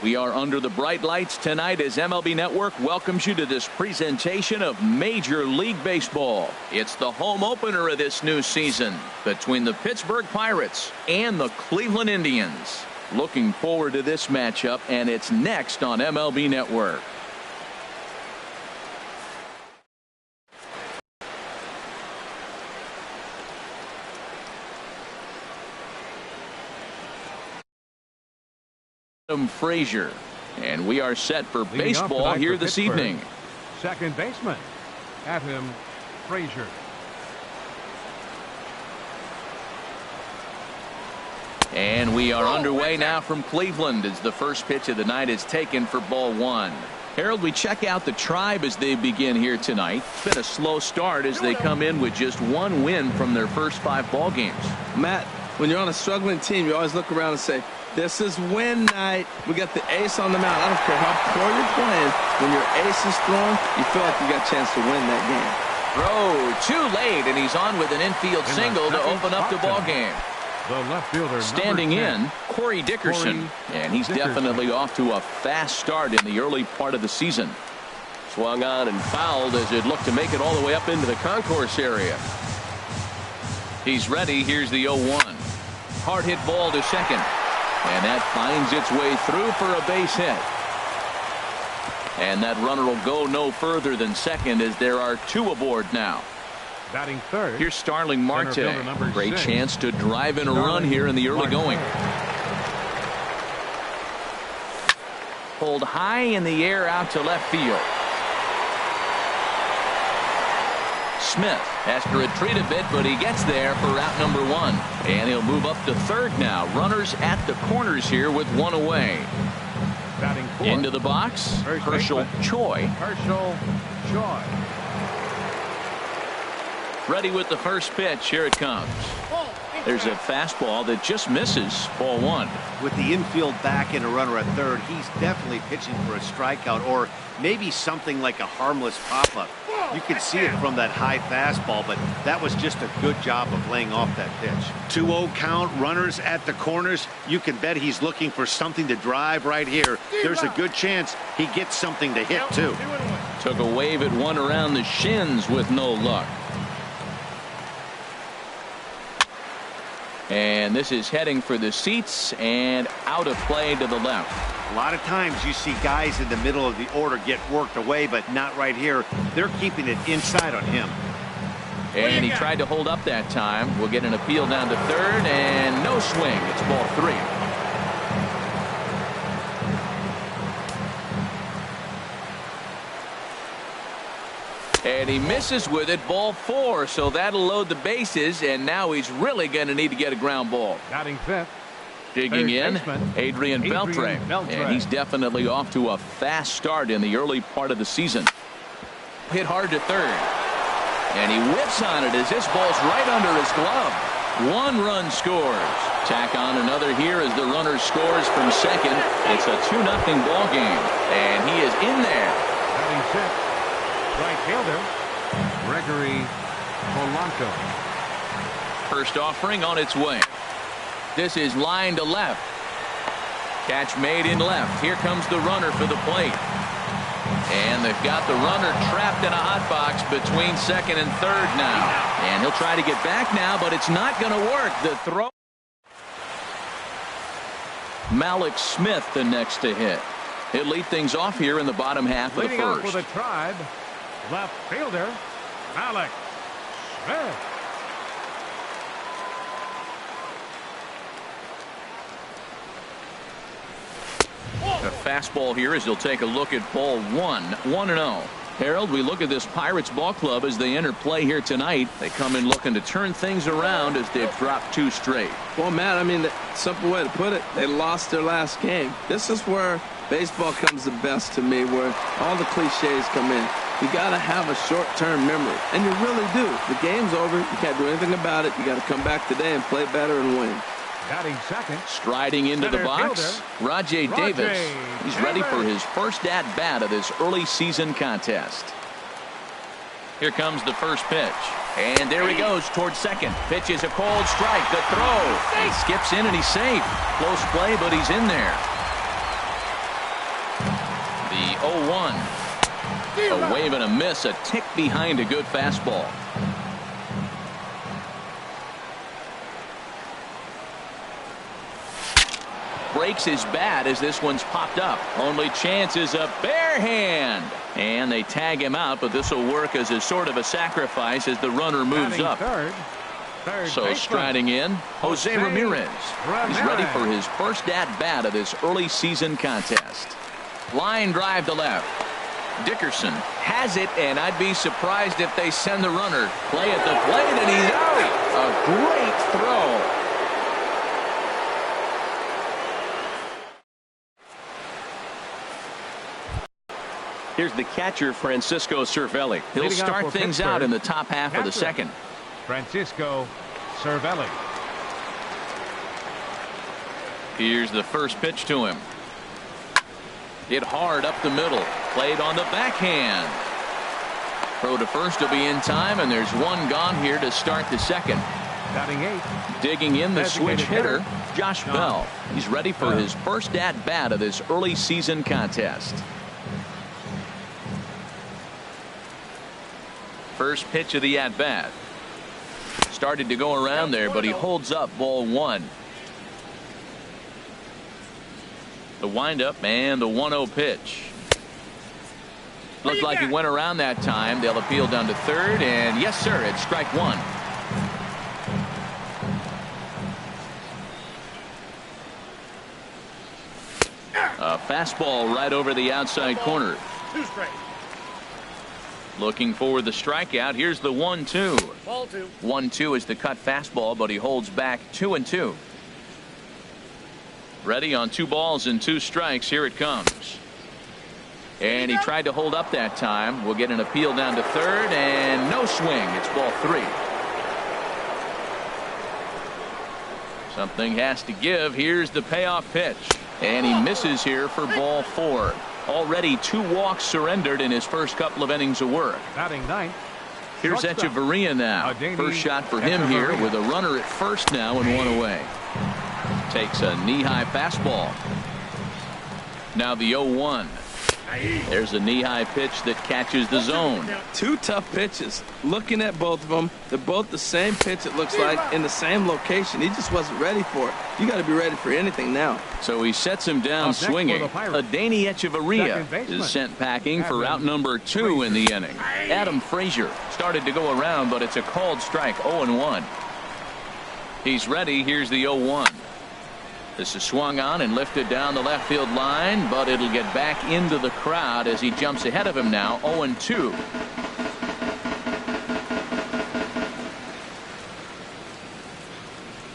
We are under the bright lights tonight as MLB Network welcomes you to this presentation of Major League Baseball. It's the home opener of this new season between the Pittsburgh Pirates and the Cleveland Indians. Looking forward to this matchup, and it's next on MLB Network. Frazier, and we are set for baseball here this evening. Second baseman, Adam Frazier. And we are underway now from Cleveland as the first pitch of the night is taken for ball one. Harold, we check out the Tribe as they begin here tonight. It's been a slow start as they come in with just one win from their first 5 ball games. Matt, when you're on a struggling team, you always look around and say, this is win night. We got the ace on the mound. I don't care how poor you're playing. When your ace is throwing, you feel like you got a chance to win that game. Throw too late, and he's on with an infield single to open up the ball game. The left fielder standing in, Corey Dickerson, and he's definitely off to a fast start in the early part of the season. Swung on and fouled as it looked to make it all the way up into the concourse area. He's ready. Here's the 0-1. Hard hit ball to second. And that finds its way through for a base hit. And that runner will go no further than second as there are 2 aboard now. Batting third. Here's Starling Marte. Great chance to drive in a run here in the early going. Pulled high in the air out to left field. Smith has to retreat a bit, but he gets there for out number 1. And he'll move up to third now. Runners at the corners here with 1 away. Batting fourth. Into the box, Herschel Choi. Ready with the first pitch. Here it comes. There's a fastball that just misses. Ball 1. With the infield back and a runner at third, he's definitely pitching for a strikeout or maybe something like a harmless pop-up. You can see it from that high fastball, but that was just a good job of laying off that pitch. 2-0 count, runners at the corners. You can bet he's looking for something to drive right here. There's a good chance he gets something to hit, too. Took a wave at one around the shins with no luck. And this is heading for the seats and out of play to the left. A lot of times you see guys in the middle of the order get worked away, but not right here. They're keeping it inside on him. And he tried to hold up that time. We'll get an appeal down to third and no swing. It's ball 3. And he misses with it, ball 4, so that'll load the bases, and now he's really going to need to get a ground ball. Batting fifth. Digging in, Adrian Beltre, and he's definitely off to a fast start in the early part of the season. Hit hard to third, and he whips on it as this ball's right under his glove. One run scores. Tack on another here as the runner scores from second. It's a 2-0 ball game, and he is in there. Batting sixth, right fielder, Gregory Polanco. First offering on its way. This is line to left. Catch made in left. Here comes the runner for the plate. And they've got the runner trapped in a hot box between second and third now. And he'll try to get back now, but it's not going to work. The throw. Malik Smith the next to hit. He'll lead things off here in the bottom half of the Leading off first. for the Tribe, left fielder, Malik Smith. A fastball here as he'll take a look at ball one. 1-0. Harold, we look at this Pirates ball club as they enter play here tonight. They come in looking to turn things around as they've dropped 2 straight. Well, Matt, I mean, the simple way to put it, they lost their last game. This is where baseball comes the best to me, where all the cliches come in. You got to have a short-term memory, and you really do. The game's over. You can't do anything about it. You got to come back today and play better and win. Batting second. Striding into the box, Rajay Davis. He's ready for his first at-bat of this early season contest. Here comes the first pitch. And there he goes towards second. Pitch is a cold strike. The throw. He skips in and he's safe. Close play, but he's in there. The 0-1. A wave and a miss. A tick behind a good fastball. Breaks his bat as this one's popped up. Only chance is a bare hand. And they tag him out, but this will work as a sort of a sacrifice as the runner moves up. Third So baseman. striding in, Jose Ramirez. He's ready for his first at-bat of this early season contest. Line drive to left. Dickerson has it, and I'd be surprised if they send the runner. Play at the plate, and he's out. A great throw. Here's the catcher, Francisco Cervelli. He'll Leading off start for things Pittsburgh, out in the top half of the catcher, second. Francisco Cervelli. Here's the first pitch to him. Hit hard up the middle. Played on the backhand. Throw to first will be in time, and there's one gone here to start the second. Batting eighth. Digging in the switch Designated hitter, Josh Bell. He's ready for his first at-bat of this early season contest. First pitch of the at-bat. Started to go around there, but he holds up ball one. The windup and the 1-0 pitch. Looked like he went around that time. They'll appeal down to third, and yes, sir, it's strike one. A fastball right over the outside corner. 2 straight. Looking for the strikeout. Here's the 1-2. Ball 2. 1-2 is the cut fastball, but he holds back 2-2. Ready on 2 balls and 2 strikes. Here it comes. And he tried to hold up that time. We'll get an appeal down to third, and no swing. It's ball 3. Something has to give. Here's the payoff pitch. And he misses here for ball 4. Already 2 walks surrendered in his first couple of innings of work. Batting ninth. Here's Echeverria now. First shot for him here with a runner at first now and 1 away. Takes a knee-high fastball. Now the 0-1. There's a knee-high pitch that catches the zone. 2 tough pitches. Looking at both of them, they're both the same pitch, it looks like, in the same location. He just wasn't ready for it. You got to be ready for anything now. So he sets him down swinging. Adeiny Echeverria is sent packing for out number 2 in the inning. Adam Frazier started to go around, but it's a called strike. 0-1. He's ready. Here's the 0-1. This is swung on and lifted down the left field line, but it'll get back into the crowd as he jumps ahead of him now. 0-2.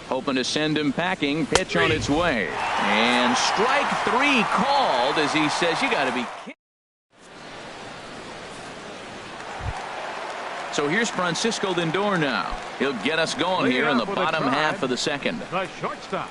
Hoping to send him packing. Pitch on its way. And strike 3 called as he says, you got to be kidding. So here's Francisco Lindor now. He'll get us going here in the bottom half of the second. The shortstop.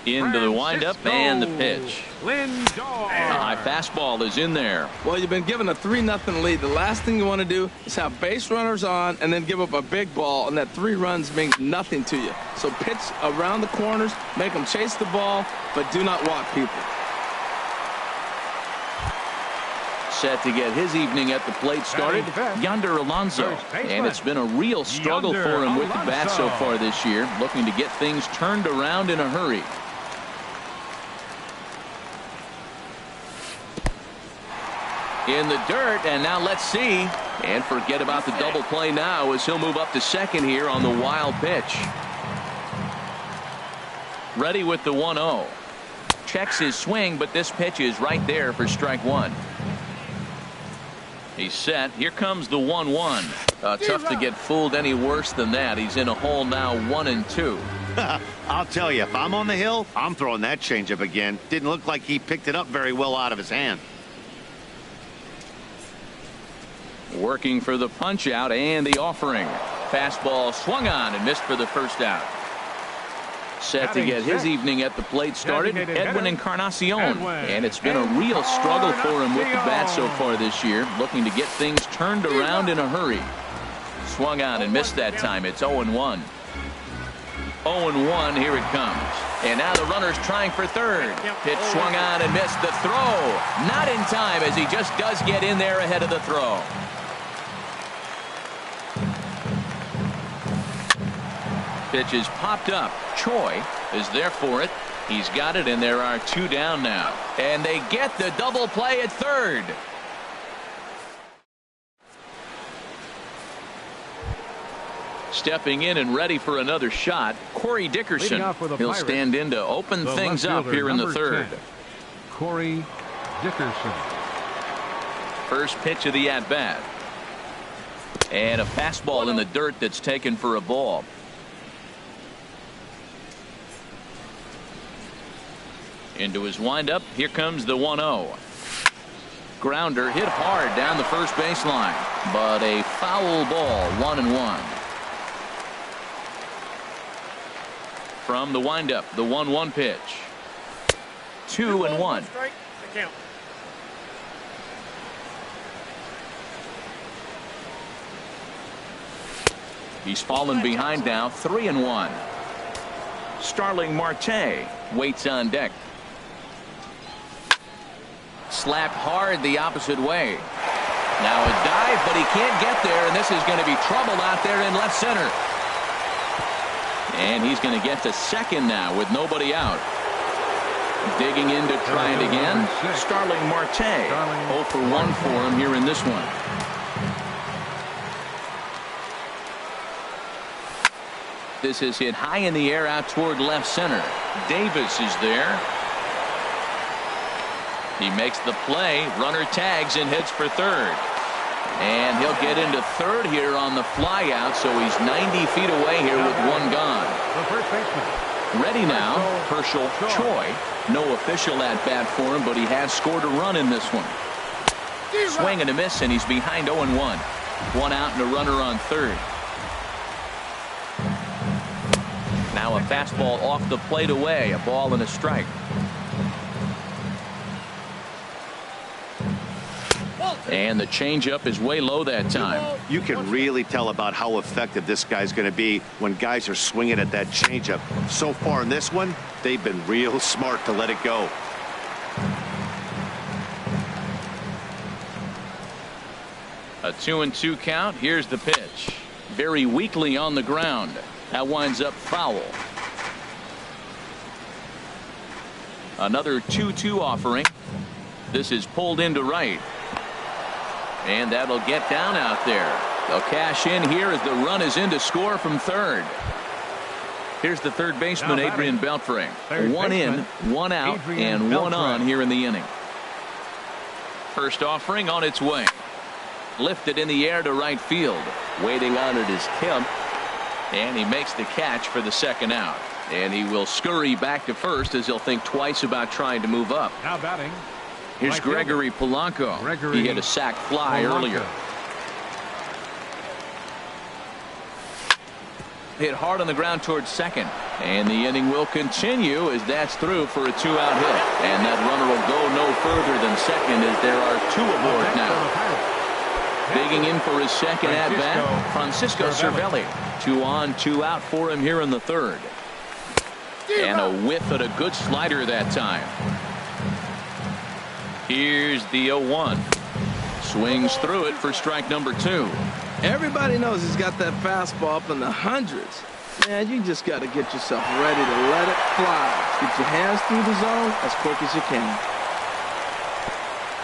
Into the windup and the pitch. Lindor. A high fastball is in there. Well, you've been given a 3-0 lead. The last thing you want to do is have base runners on and then give up a big ball, and that 3 runs means nothing to you. So pitch around the corners, make them chase the ball, but do not walk people. Set to get his evening at the plate started, Yonder Alonso. And it's been a real struggle for him with the bat so far this year, looking to get things turned around in a hurry. In the dirt, and now let's see. And forget about the double play now as he'll move up to second here on the wild pitch. Ready with the 1-0. Checks his swing, but this pitch is right there for strike one. He's set. Here comes the 1-1. Tough to get fooled any worse than that. He's in a hole now, 1-2. I'll tell you, if I'm on the hill, I'm throwing that changeup again. Didn't look like he picked it up very well out of his hand. Working for the punch out and the offering. Fastball swung on and missed for the first out. Set to get his evening at the plate started, Edwin Encarnacion. And it's been a real struggle for him with the bat so far this year, looking to get things turned around in a hurry. Swung on and missed that time. It's 0-1. 0-1, here it comes. And now the runner's trying for third. Pitch swung on and missed the throw. Not in time, as he just does get in there ahead of the throw. Pitch is popped up. Choi is there for it. He's got it, and there are 2 down now. And they get the double play at third. Stepping in and ready for another shot, Corey Dickerson. He'll stand in to open things up here in the third. 10, Corey Dickerson. First pitch of the at-bat. And a fastball in the dirt that's taken for a ball. Into his windup. Here comes the 1-0. Grounder hit hard down the first baseline, but a foul ball, 1-1. From the windup, the 1-1 pitch. 2-1. He's fallen behind now, 3-1. Starling Marte waits on deck. Slapped hard the opposite way. Now a dive, but he can't get there, and this is going to be trouble out there in left center. And he's going to get to second now with nobody out. Digging in to try it again. Starling Marte. 0 for 1 for him here in this one. This is hit high in the air out toward left center. Davis is there. He makes the play. Runner tags and hits for third. And he'll get into third here on the fly out, so he's 90 feet away here with 1 gone. The first baseman. Ready now, Herschel Choi. No official at bat for him, but he has scored a run in this one. Swing and a miss, and he's behind 0-1. 1 out and a runner on third. Now a fastball off the plate away, a ball and a strike. And the changeup is way low that time. You can really tell about how effective this guy's going to be when guys are swinging at that changeup. So far in this one, they've been real smart to let it go. A 2-2 count. Here's the pitch. Very weakly on the ground. That winds up foul. Another 2-2 offering. This is pulled into right. And that'll get down out there. They'll cash in here as the run is in to score from third. Here's the third baseman, Adrian Beltre. 1 in, 1 out, and 1 on here in the inning. First offering on its way. Lifted in the air to right field. Waiting on it is Kemp. And he makes the catch for the second out. And he will scurry back to first as he'll think twice about trying to move up. Now batting. Here's Gregory Polanco. He hit a sac fly earlier. hit hard on the ground towards second. And the inning will continue as that's through for a 2-out hit. And that runner will go no further than second as there are 2 aboard now. Digging in for his second at-bat, Francisco Cervelli. 2 on, 2 out for him here in the third. And a whiff at a good slider that time. Here's the 0-1. Swings through it for strike number 2. Everybody knows he's got that fastball up in the hundreds. Man, you just got to get yourself ready to let it fly. Get your hands through the zone as quick as you can.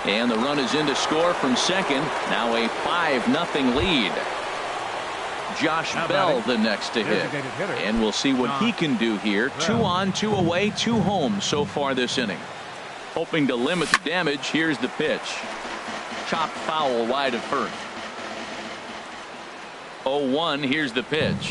And the run is in to score from second. Now a 5-0 lead. Josh Bell the next to hit. And we'll see what he can do here. 2 on, 2 away, 2 home so far this inning. Hoping to limit the damage. Here's the pitch. Chopped foul wide of first. 0-1. Here's the pitch.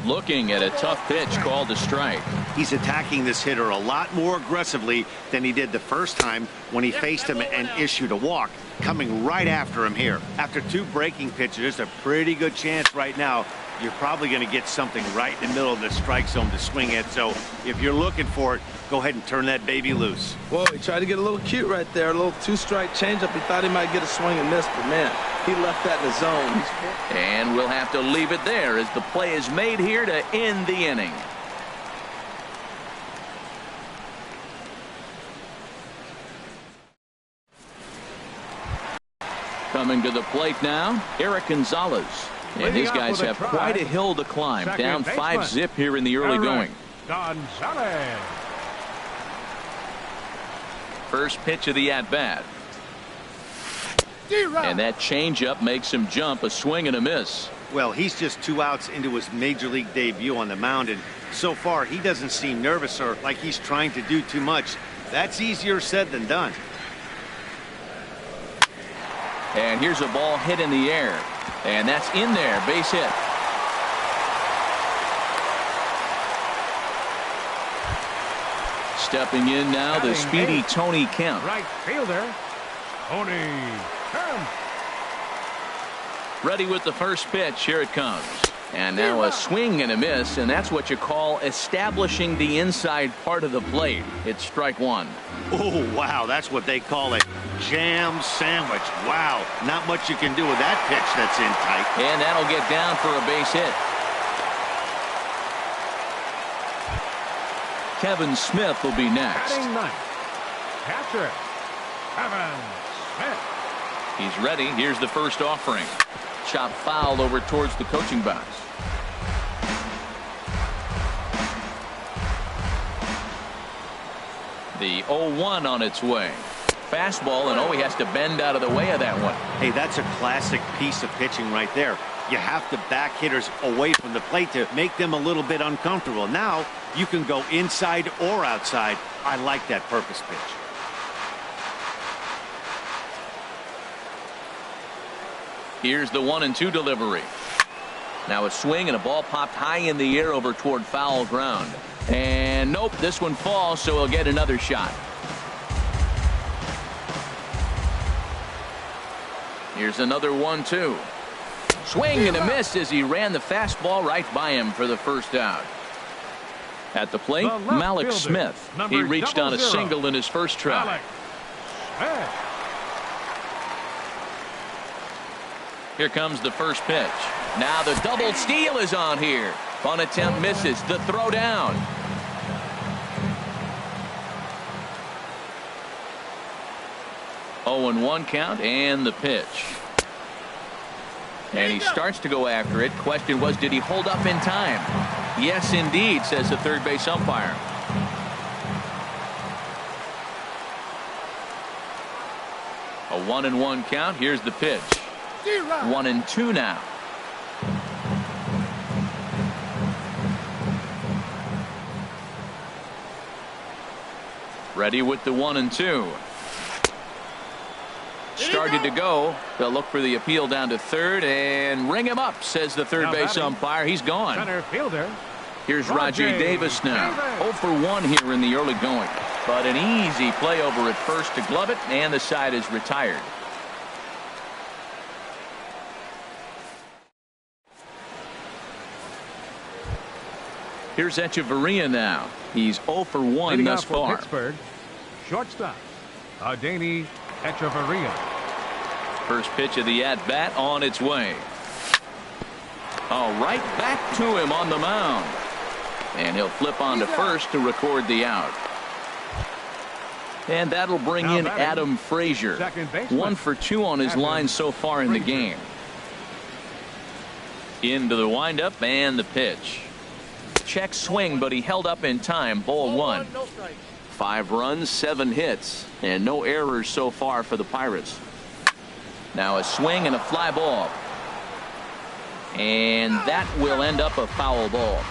Looking at a tough pitch called a strike. He's attacking this hitter a lot more aggressively than he did the first time when he faced him and issued a walk. Coming right after him here. After 2 breaking pitches, there's a pretty good chance right now you're probably going to get something right in the middle of the strike zone to swing at. So if you're looking for it, go ahead and turn that baby loose. Whoa, he tried to get a little cute right there. A little 2-strike changeup. He thought he might get a swing and miss, but man, he left that in the zone. And we'll have to leave it there as the play is made here to end the inning. Coming to the plate now, Eric Gonzalez. And his guys have quite a hill to climb. Down 5-0 here in the early going. Gonzalez. First pitch of the at-bat. And that changeup makes him jump. A swing and a miss. Well, he's just 2 outs into his major league debut on the mound, and so far he doesn't seem nervous or like he's trying to do too much. That's easier said than done. And here's a ball hit in the air. And that's in there. Base hit. Stepping in now, the speedy Tony Kemp. Right fielder, Tony Kemp. Ready with the first pitch. Here it comes. And now a swing and a miss, and that's what you call establishing the inside part of the plate. It's strike 1. Oh, wow, that's what they call it. Jam sandwich. Wow, not much you can do with that pitch that's in tight. And that'll get down for a base hit. Kevin Smith will be next. Batting ninth, catcher, Kevin Smith. He's ready. Here's the first offering. Chop foul over towards the coaching box. The 0-1 on its way. Fastball, and he has to bend out of the way of that one. Hey, that's a classic piece of pitching right there. You have to back hitters away from the plate to make them a little bit uncomfortable. Now you can go inside or outside. I like that purpose pitch. Here's the 1-2 delivery. Now a swing and a ball popped high in the air over toward foul ground. And nope, this one falls, so he'll get another shot. Here's another 1-2. Swing and a miss as he ran the fastball right by him for the first out. At the plate, Malik Smith. He reached on a single in his first try. Here comes the first pitch. Now the double steal is on here. On attempt misses. The throw down. Oh, and 1 count and the pitch. And he starts to go after it. Question was, did he hold up in time? Yes, indeed, says the third base umpire. A 1-1 count. Here's the pitch. 1-2 now. Ready with the 1-2. Started to go. They'll look for the appeal down to third and ring him up, says the third base umpire. He's gone. Center fielder. Here's Rajay Davis now. 0 for 1 here in the early going. But an easy play over at first to glove it, and the side is retired. Here's Echeverria now. He's 0 for 1 thus far. Pittsburgh, shortstop, Adeiny Echeverria. First pitch of the at-bat on its way. Oh, right back to him on the mound. And he'll flip on to first to record the out. And that'll bring in Adam Frazier. 1 for 2 on his line so far in the game. Into the windup and the pitch. Check swing, but he held up in time. Ball 1. 5 runs, 7 hits, and no errors so far for the Pirates. Now a swing and a fly ball. And that will end up a foul ball.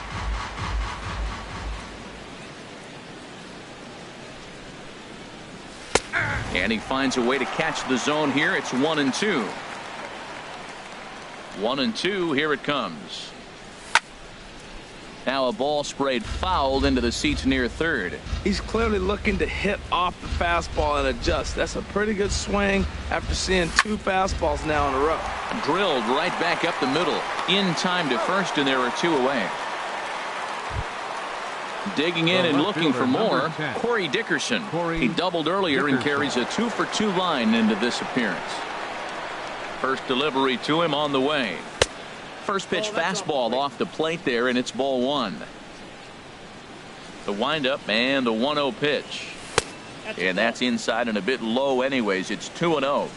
And he finds a way to catch the zone here. It's 1-2. 1-2. Here it comes. Now a ball sprayed fouled into the seats near third. He's clearly looking to hit off the fastball and adjust. That's a pretty good swing after seeing 2 fastballs now in a row. Drilled right back up the middle. In time to first, and there are 2 away. Digging in and looking for more, Corey Dickerson. He doubled earlier and carries a 2 for 2 line into this appearance. First delivery to him on the way. First pitch fastball off the plate there, and it's ball 1. The windup and the 1-0 pitch. And that's inside and a bit low anyways. It's 2-0.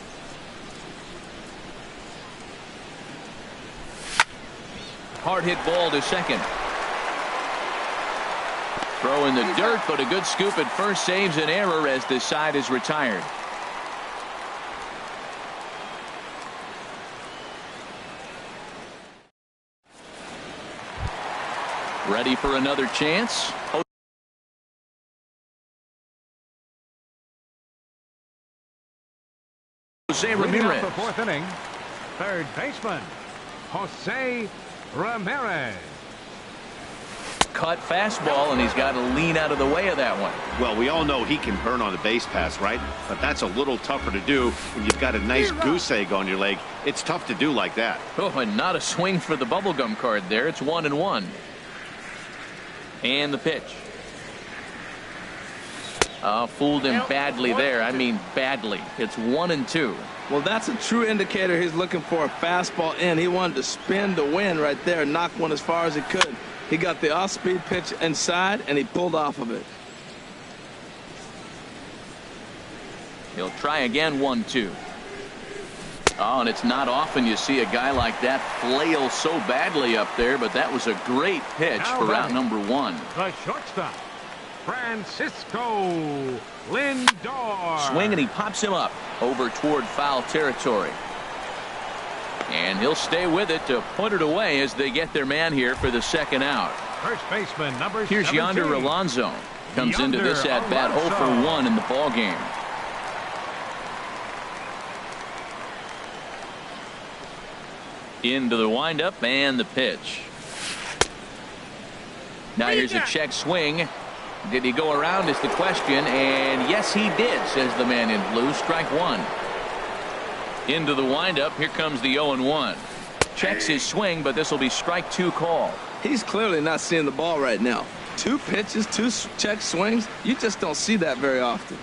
Hard hit ball to second. Throw in the dirt, but a good scoop at first saves an error as the side is retired. Ready for another chance. Jose Ramirez. The 4th inning. Third baseman, Jose Ramirez. Cut fastball, and he's got to lean out of the way of that one. Well, we all know he can burn on the base pass, right? But that's a little tougher to do when you've got a nice goose egg on your leg. It's tough to do like that. Oh, and not a swing for the bubblegum card there. It's 1-1. And the pitch. Fooled him badly there. I mean badly. It's 1-2. Well, that's a true indicator he's looking for a fastball in. He wanted to spin the wind right there, knock one as far as he could. He got the off-speed pitch inside, and he pulled off of it. He'll try again. 1-2. Oh, and it's not often you see a guy like that flail so badly up there, but that was a great pitch for route number 1. The shortstop, Francisco Lindor. Swing, and he pops him up over toward foul territory. And he'll stay with it to put it away as they get their man here for the second out. First baseman, number 17. Here's Yonder Alonso. Comes into this at-bat 0 for 1 in the ball game. Into the windup and the pitch. Now here's a check swing. Did he go around is the question, and yes he did, says the man in blue. Strike 1. Into the windup. Here comes the 0-1. Checks his swing, but this will be strike 2 call. He's clearly not seeing the ball right now. 2 pitches, 2 check swings. You just don't see that very often.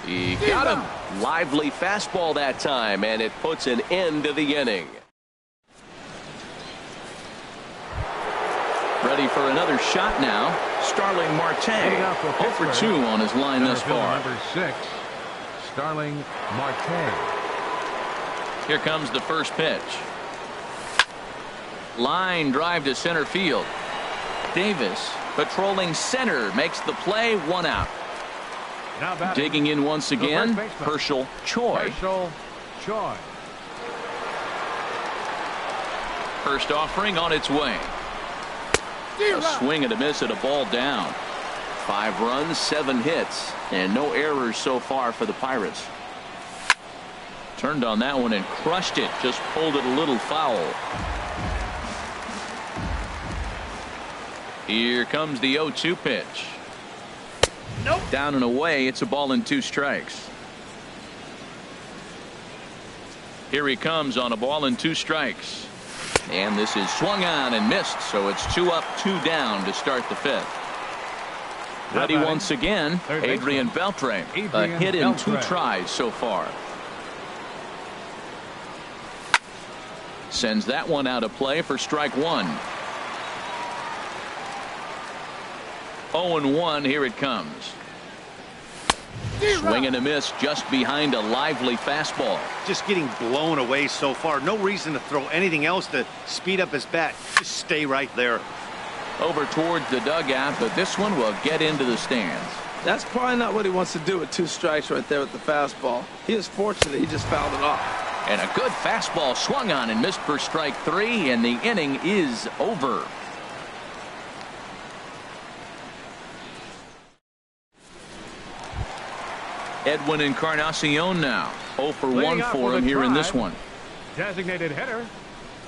He got him. Lively fastball that time, and it puts an end to the inning. Ready for another shot now. Starling Marte. 0 for 2 on his line thus far. Number 6, Starling Marte. Here comes the first pitch. Line drive to center field. Davis patrolling center makes the play. 1 out. Digging in once again, Herschel Choi. First offering on its way. A swing and a miss at a ball down. 5 runs, 7 hits, and no errors so far for the Pirates. Turned on that one and crushed it. Just pulled it a little foul. Here comes the 0-2 pitch. Nope. Down and away. It's a ball and 2 strikes. Here he comes on a ball and 2 strikes. And this is swung on and missed, so it's 2 up, 2 down to start the 5th. Ready once again, Adrian Beltre. A hit in 2 tries so far. Sends that one out of play for strike 1. 0-1, here it comes. Swing and a miss just behind a lively fastball. Just getting blown away so far. No reason to throw anything else to speed up his bat. Just stay right there. Over towards the dugout, but this one will get into the stands. That's probably not what he wants to do with 2 strikes right there with the fastball. He is fortunate he just fouled it off. And a good fastball swung on and missed for strike 3, and the inning is over. Edwin Encarnacion now. 0 for 1 for him here in this one. Designated hitter,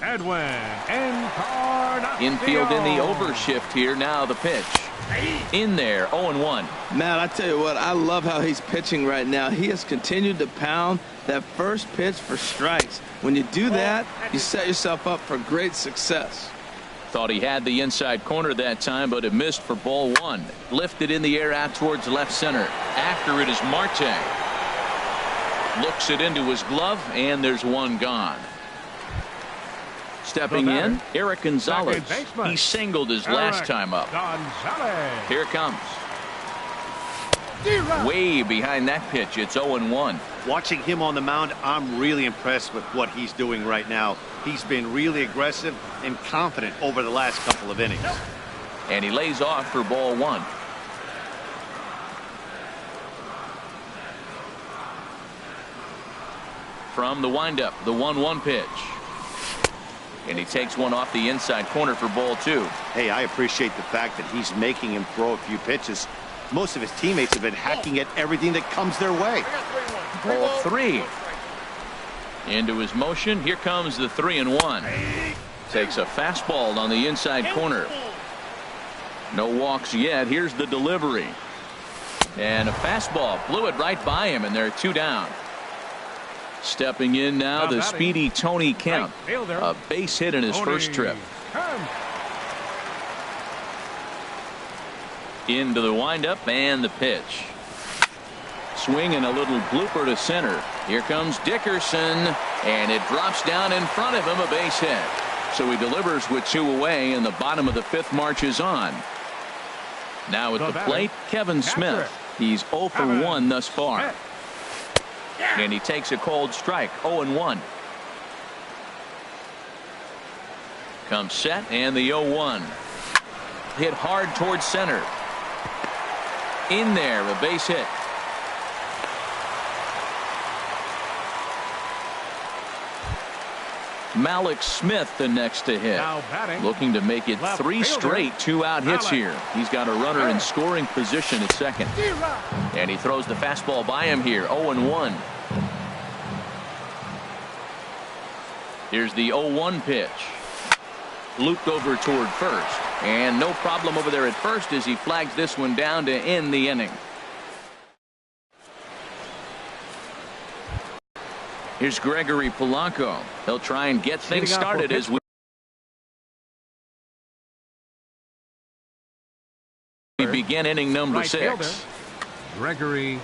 Edwin Encarnacion. Infield in the overshift here. Now the pitch. In there, 0-1. Matt, I tell you what, I love how he's pitching right now. He has continued to pound that first pitch for strikes. When you do that, you set yourself up for great success. Thought he had the inside corner that time, but it missed for ball 1. Lifted in the air out towards left center. After it is Marte. Looks it into his glove, and there's 1 gone. Stepping in, Eric Gonzalez. He singled his last time up. Here it comes. Way behind that pitch. It's 0-1. Watching him on the mound, I'm really impressed with what he's doing right now. He's been really aggressive and confident over the last couple of innings. And he lays off for ball 1. From the windup, the 1-1 pitch. And he takes one off the inside corner for ball 2. Hey, I appreciate the fact that he's making him throw a few pitches. Most of his teammates have been hacking at everything that comes their way. Ball 3. Into his motion. Here comes the 3-1. Takes a fastball on the inside corner. No walks yet. Here's the delivery. And a fastball. Blew it right by him, and there are 2 down. Stepping in now, the speedy Tony Kemp. A base hit in his first trip. Into the windup and the pitch. Swing and a little blooper to center. Here comes Dickerson, and it drops down in front of him, a base hit. So he delivers with 2 away, and the bottom of the 5th marches on. Now at the plate, Kevin Smith. He's 0 for 1 thus far. And he takes a cold strike. 0-1. Comes set, and the 0-1. Hit hard towards center. In there, a base hit. Malik Smith the next to hit. Looking to make it 3 straight 2-out hits here. He's got a runner in scoring position at second. And he throws the fastball by him here. 0-1. Here's the 0-1 pitch. Looped over toward first. And no problem over there at first as he flags this one down to end the inning. Here's Gregory Polanco. He'll try and get things started as we begin inning number 6. Gregory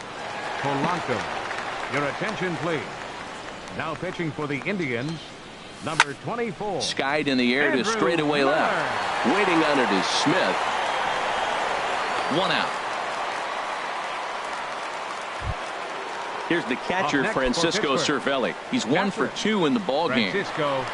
Polanco. Your attention, please. Now pitching for the Indians, number 24. Skied in the air to straightaway left. Waiting on it is Smith. 1 out. Here's the catcher, Francisco Cervelli. He's 1 for 2 in the ballgame. Francisco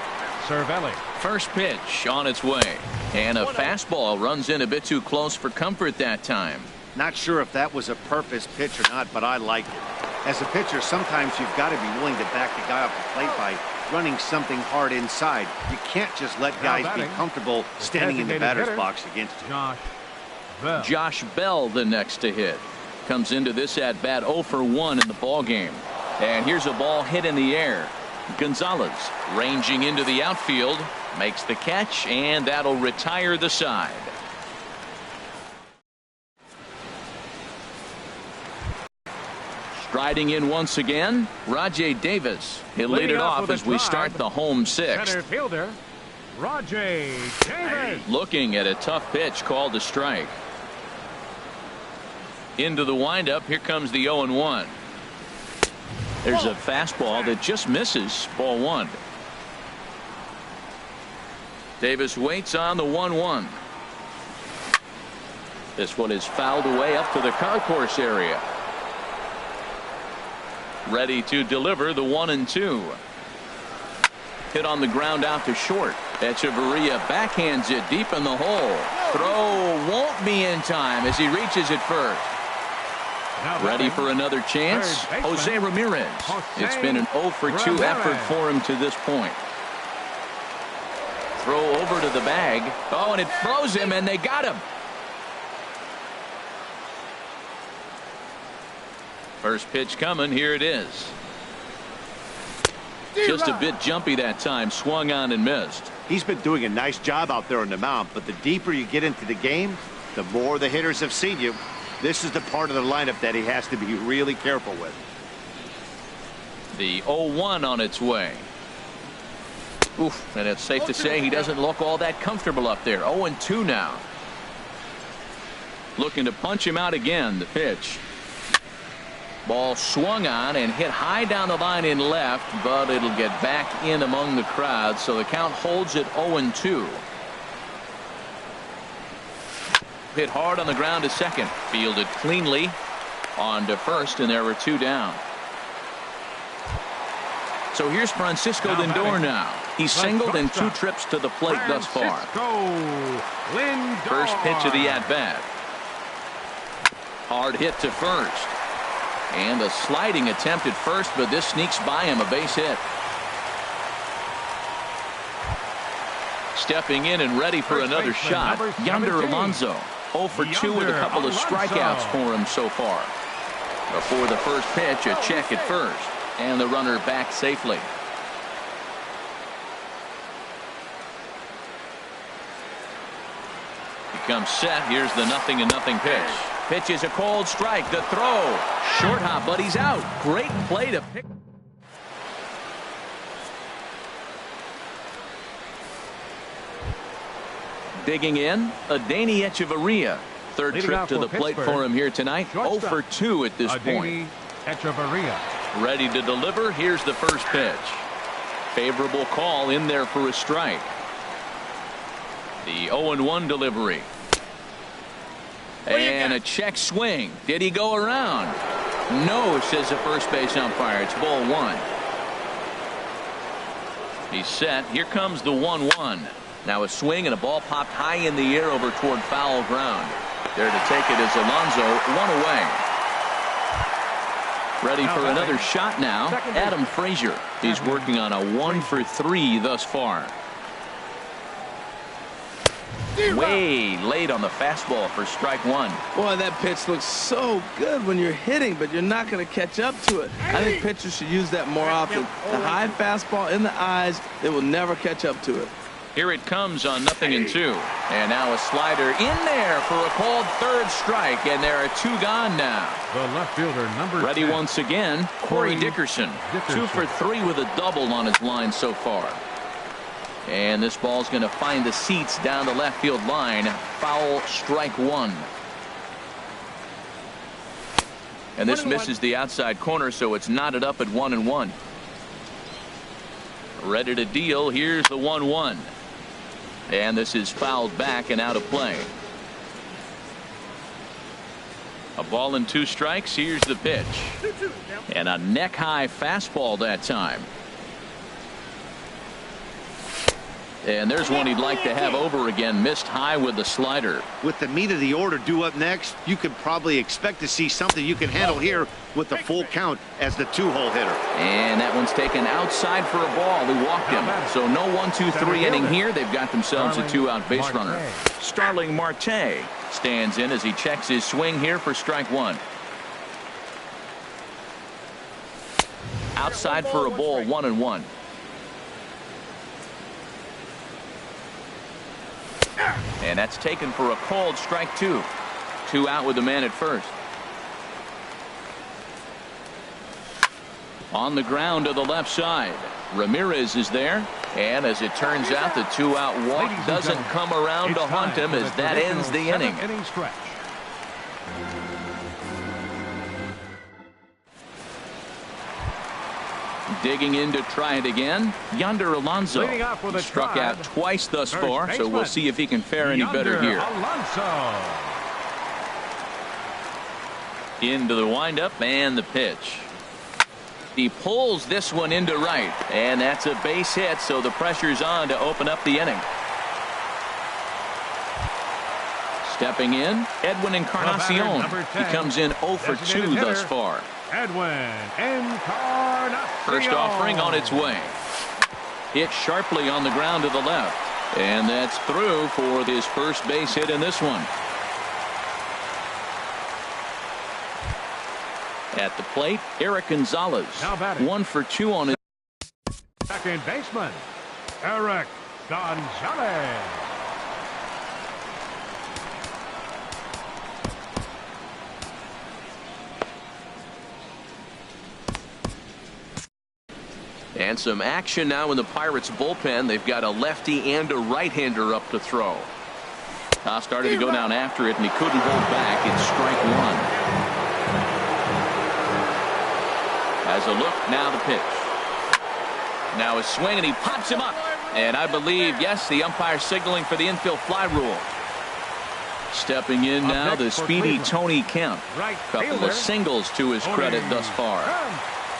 Cervelli. First pitch on its way. And a fastball runs in a bit too close for comfort that time. Not sure if that was a purpose pitch or not, but I like it. As a pitcher, sometimes you've got to be willing to back the guy off the plate by running something hard inside. You can't just let guys be comfortable standing in the batter's box against you. Josh Bell the next to hit. Comes into this at bat 0 for 1 in the ball game. And here's a ball hit in the air. Gonzalez ranging into the outfield, makes the catch, and that'll retire the side. Striding in once again, Rajay Davis. He'll lead it off as we start the home 6th. Center fielder Rajay Davis. Looking at a tough pitch called a strike. Into the windup. Here comes the 0-1. There's a fastball that just misses. Ball 1. Davis waits on the 1-1. This one is fouled away up to the concourse area. Ready to deliver the 1-2. Hit on the ground out to short. Echeverria backhands it deep in the hole. Throw won't be in time as he reaches it first. Ready for another chance. Jose Ramirez. It's been an 0 for 2 effort for him to this point. Throw over to the bag. Oh, and it throws him, and they got him. First pitch coming. Here it is. Just a bit jumpy that time. Swung on and missed. He's been doing a nice job out there on the mound, but the deeper you get into the game, the more the hitters have seen you. This is the part of the lineup that he has to be really careful with. The 0-1 on its way. Oof, and it's safe to say he doesn't look all that comfortable up there. 0-2 now. Looking to punch him out again. The pitch. Ball swung on and hit high down the line in left, but it'll get back in among the crowd, so the count holds at 0-2. Hit hard on the ground to second. Fielded cleanly on to first, and there were 2 down. So here's Francisco Lindor now. He's singled in 2 trips to the plate thus far. First pitch of the at-bat. Hard hit to first. And a sliding attempt at first, but this sneaks by him, a base hit. Stepping in and ready for another shot, Yonder Alonso. 0 for 2 with a couple of strikeouts for him so far. Before the first pitch, a check at first, and the runner back safely. He comes set. Here's the 0-0 pitch. Pitch is a cold strike. The throw. Short hop, but he's out. Great play to pick. Digging in, Adeiny Echeverria. Third trip to the plate for him here tonight. 0 for 2 at this point. Echeverria. Ready to deliver. Here's the first pitch. Favorable call in there for a strike. The 0-1 delivery. And a check swing. Did he go around? No, says the first base umpire. It's ball 1. He's set. Here comes the 1-1. Now a swing and a ball popped high in the air over toward foul ground. There to take it is Alonso. 1 away. Ready for another shot now. Adam Frazier. He's working on a 1 for 3 thus far. Way late on the fastball for strike 1. Boy, that pitch looks so good when you're hitting, but you're not going to catch up to it. I think pitchers should use that more often. The high fastball in the eyes, they will never catch up to it. Here it comes on 0-2. And now a slider in there for a called third strike, and there are 2 gone now. The left fielder, number Ready 10. once again, Corey Dickerson. 2 for 3 with a double on his line so far. And this ball's going to find the seats down the left field line. Foul, strike 1. And this misses the outside corner, so it's knotted up at 1-1. Ready to deal. Here's the 1-1. And this is fouled back and out of play. A ball and 2 strikes. Here's the pitch. And a neck-high fastball that time. And there's one he'd like to have over again. Missed high with the slider. With the meat of the order due up next, you can probably expect to see something you can handle here with the full count as the 2-hole hitter. And that one's taken outside for a ball. He walked him. So no 1-2-3 inning here. They've got themselves a 2-out base runner. Starling Marte stands in as he checks his swing here for strike 1. Outside for a ball, 1-1. And that's taken for a called strike 2. 2 out with the man at first. On the ground to the left side. Ramirez is there, and as it turns out, the two-out walk doesn't come around to haunt him as that ends the inning. Digging in to try it again, Yonder Alonso. Struck out twice thus far, so we'll see if he can fare any better here. Into the windup and the pitch. He pulls this one into right, and that's a base hit, so the pressure's on to open up the inning. Stepping in, Edwin Encarnacion. He comes in 0 for 2 thus far. Edwin Encarnacion. First offering on its way. Hit sharply on the ground to the left, and that's through for his first base hit in this one. At the plate, Eric Gonzalez. 1 for 2 on his second baseman, Eric Gonzalez. And some action now in the Pirates bullpen. They've got a lefty and a right-hander up to throw. Started to go down after it, and he couldn't hold back. It's strike one. As a look, now the pitch. Now a swing, and he pops him up. And I believe, yes, the umpire signaling for the infield fly rule. Stepping in now, the speedy Tony Kemp. Couple of singles to his credit thus far.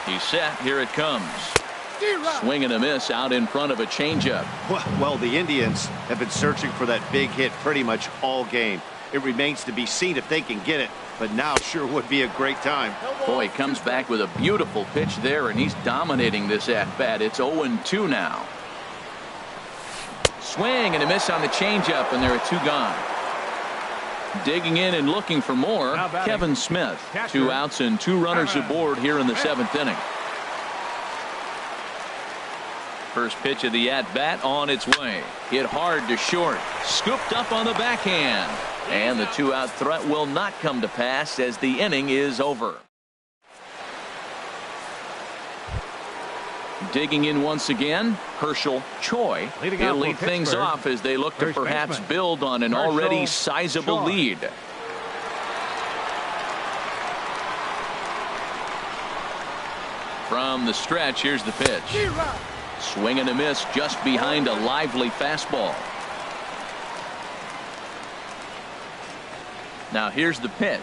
He's set. Here it comes. Swing and a miss out in front of a changeup. Well, the Indians have been searching for that big hit pretty much all game. It remains to be seen if they can get it, but now sure would be a great time. Boy, he comes back with a beautiful pitch there, and he's dominating this at-bat. It's 0-2 now. Swing and a miss on the changeup, and there are 2 gone. Digging in and looking for more, Kevin Smith. 2 outs and 2 runners aboard here in the 7th inning. First pitch of the at-bat on its way. Hit hard to short. Scooped up on the backhand. And the 2-out threat will not come to pass as the inning is over. Digging in once again, Herschel Choi. He'll lead things off as they look to perhaps build on an already sizable lead. From the stretch, here's the pitch. Swing and a miss just behind a lively fastball. Now here's the pitch.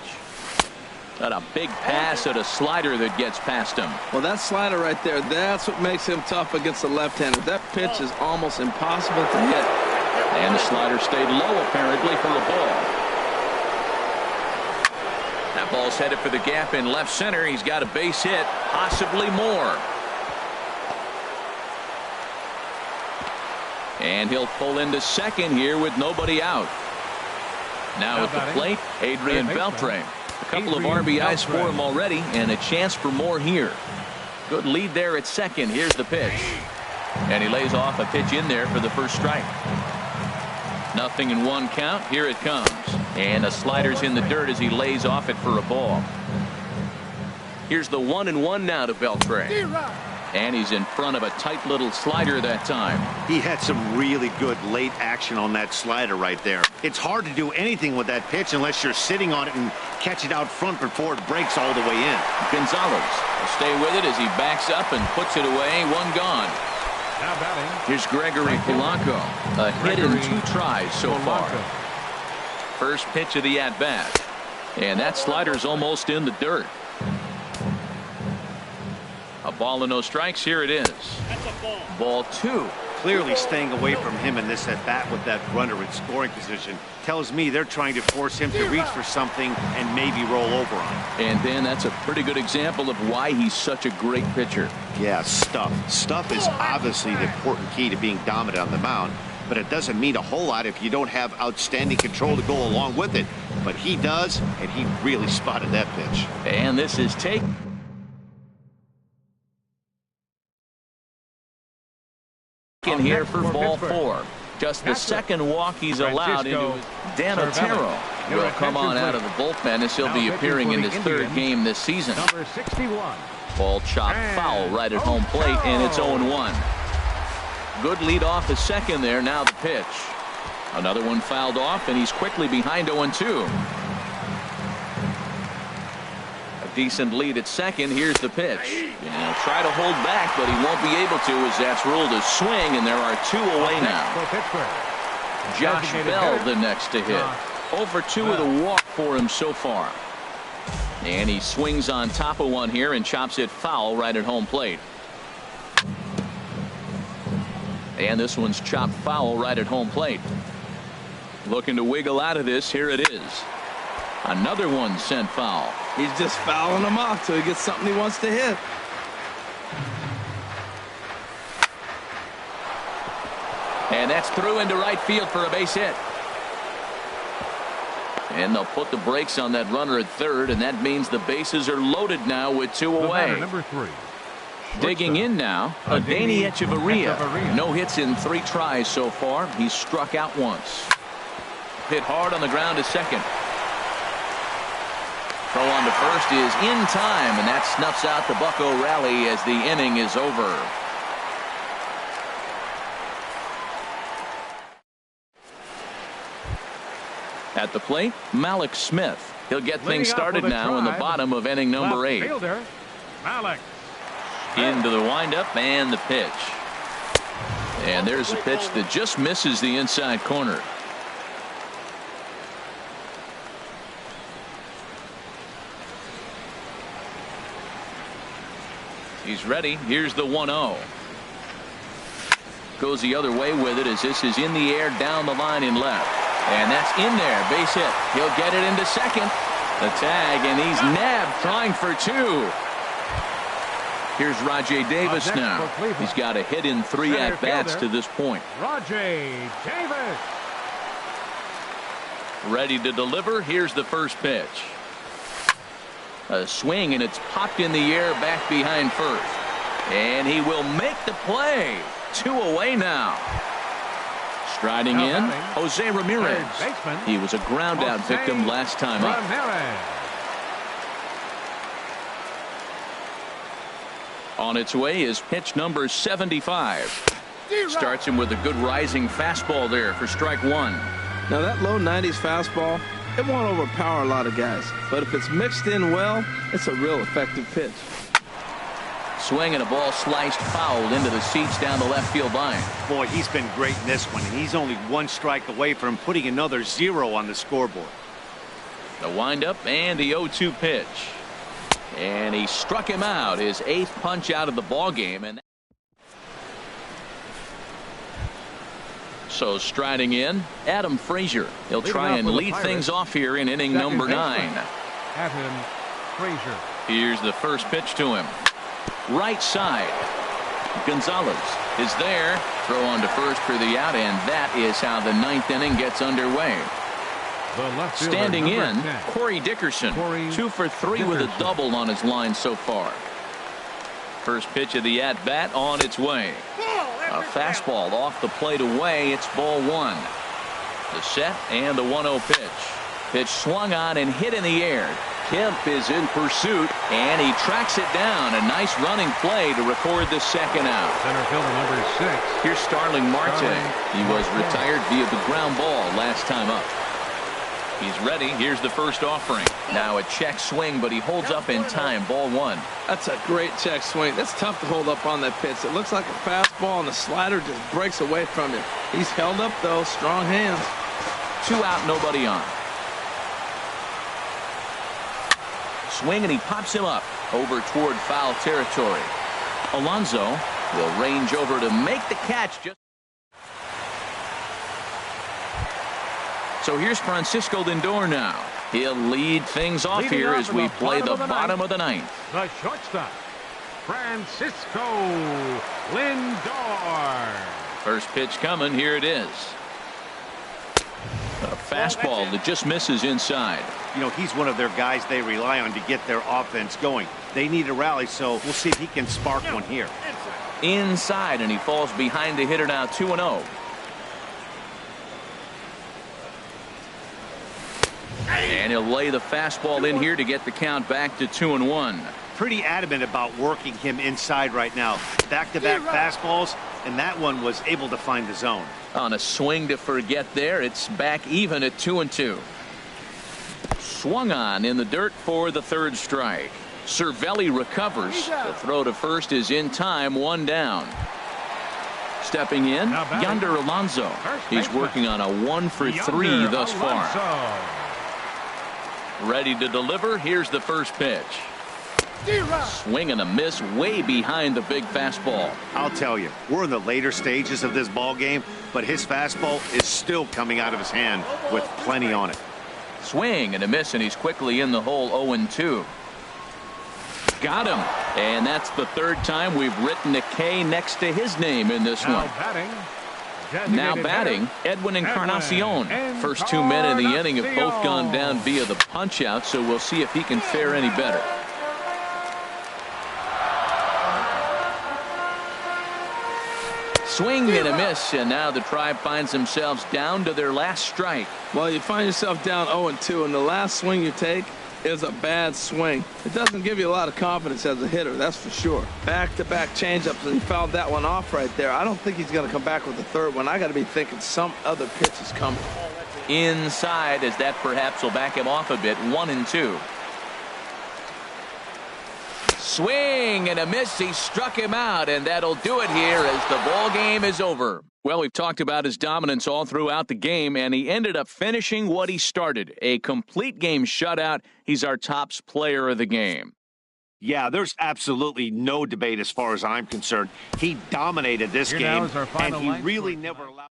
Got a big pass at a slider that gets past him. Well, that slider right there, that's what makes him tough against the left-hander. That pitch is almost impossible to hit. And the slider stayed low apparently for the ball. That ball's headed for the gap in left center. He's got a base hit, possibly more. And he'll pull into second here with nobody out. Now at the plate, Adrian Beltre. A couple of RBIs for him already, and a chance for more here. Good lead there at second. Here's the pitch. And he lays off a pitch in there for the first strike. 0-1 count. Here it comes. And a slider's in the dirt as he lays off it for a ball. Here's the 1-1 now to Beltre. And he's in front of a tight little slider that time. He had some really good late action on that slider right there. It's hard to do anything with that pitch unless you're sitting on it and catch it out front before it breaks all the way in. Gonzalez will stay with it as he backs up and puts it away. 1 gone. Here's Gregory Polanco. A hit in 2 tries so far. First pitch of the at-bat. And that slider's almost in the dirt. A ball and no strikes. Here it is. Ball 2. Clearly staying away from him in this at bat with that runner in scoring position tells me they're trying to force him to reach for something and maybe roll over on it. And Dan, that's a pretty good example of why he's such a great pitcher. Yeah, stuff is obviously the important key to being dominant on the mound, but it doesn't mean a whole lot if you don't have outstanding control to go along with it. But he does, and he really spotted that pitch. And this is taken in here for ball 4. Just the second walk he's allowed into his. Dan Otero will come on out of the bullpen as he'll be appearing in his 3rd game this season. Number 61. Ball chopped foul right at home plate, and it's 0-1. Good lead off the second there. Now the pitch. Another one fouled off, and he's quickly behind 0-2. A decent lead at second. Here's the pitch. He'll try to hold back, but he won't be able to, as that's ruled a swing, and there are 2 away now. Josh Bell the next to hit. 0 for 2 with a walk for him so far. And he swings on top of one here and chops it foul right at home plate. And this one's chopped foul right at home plate. Looking to wiggle out of this. Here it is. Another one sent foul. He's just fouling them off till he gets something he wants to hit. And that's through into right field for a base hit. And they'll put the brakes on that runner at third, and that means the bases are loaded now with 2 away. Number 3. Digging in now, Adeiny Echeverria. No hits in 3 tries so far. He's struck out once. Hit hard on the ground to second. Throw on to first is in time, and that snuffs out the Bucco rally as the inning is over. At the plate, Malik Smith. He'll get things started now in the bottom of inning number 8. Fielder, Malik. Into the windup and the pitch. And there's a pitch that just misses the inside corner. He's ready. Here's the 1-0. Goes the other way with it as this is in the air down the line in left. And that's in there. Base hit. He'll get it into second. The tag, and he's nabbed trying for 2. Here's Rajay Davis now. He's got a hit in 3 at-bats to this point. Rajay Davis. Ready to deliver. Here's the first pitch. A swing, and it's popped in the air back behind first. And he will make the play. 2 away now. Striding in, Jose Ramirez. He was a ground-out victim last time up. On its way is pitch number 75. Starts him with a good rising fastball there for strike 1. Now that low 90s fastball, it won't overpower a lot of guys. But if it's mixed in well, it's a real effective pitch. Swing and a ball sliced foul into the seats down the left field line. Boy, he's been great in this one, and he's only 1 strike away from putting another 0 on the scoreboard. The windup and the 0-2 pitch. And he struck him out, his 8th punch out of the ball game. And so striding in, Adam Frazier. He'll try and lead things off here in inning number 9. Adam Frazier. Here's the first pitch to him. Right side. Gonzalez is there. Throw on to first for the out, and that is how the 9th inning gets underway. Standing in, Corey Dickerson. 2 for 3 with a double on his line so far. First pitch of the at-bat on its way. A fastball off the plate away. It's ball 1. The set and the 1-0 pitch. Pitch swung on and hit in the air. Kemp is in pursuit, and he tracks it down. A nice running play to record the second out. Center fielder number 6. Here's Starling Marte. He was retired via the ground ball last time up. He's ready. Here's the first offering. Now a check swing, but he holds up in time. Ball 1. That's a great check swing. That's tough to hold up on that pitch. It looks like a fastball, and the slider just breaks away from it. He's held up, though. Strong hands. 2 out, nobody on. Swing, and he pops him up over toward foul territory. Alonso will range over to make the catch. So here's Francisco Lindor now. He'll lead things off here as we play the bottom of the 9th. The shortstop, Francisco Lindor. First pitch coming. Here it is. A fastball that just misses inside. You know, he's one of their guys they rely on to get their offense going. They need a rally, so we'll see if he can spark one here. Inside, and he falls behind the hitter now. 2-0. And he'll lay the fastball in here to get the count back to 2-1. pretty adamant about working him inside right now. Back-to-back fastballs, and that one was able to find the zone. On a swing to forget there, it's back even at 2-2. Swung on in the dirt for the third strike. Cervelli recovers. The throw to first is in time, 1 down. Stepping in, Yonder Alonso. He's working on a 1-for-3 thus far. Ready to deliver. Here's the first pitch. Swing and a miss way behind the big fastball. I'll tell you, we're in the later stages of this ball game, but his fastball is still coming out of his hand with plenty on it. Swing and a miss, and he's quickly in the hole. 0-2. Got him, and that's the third time we've written a K next to his name in this one. Now batting, Edwin Encarnacion. First 2 men in the inning have both gone down via the punch-out, so we'll see if he can fare any better. Swing and a miss, and now the Tribe finds themselves down to their last strike. Well, you find yourself down 0-2, and the last swing you take is a bad swing. It doesn't give you a lot of confidence as a hitter, that's for sure. Back-to-back changeups, and he fouled that one off right there. I don't think he's going to come back with the third one. I got to be thinking some other pitch is coming. Inside, as that perhaps will back him off a bit. 1-2. Swing and a miss. He struck him out, and that'll do it here as the ball game is over. Well, we've talked about his dominance all throughout the game, and he ended up finishing what he started. A complete game shutout. He's our tops player of the game. Yeah, there's absolutely no debate as far as I'm concerned. He dominated this game, and he really never allowed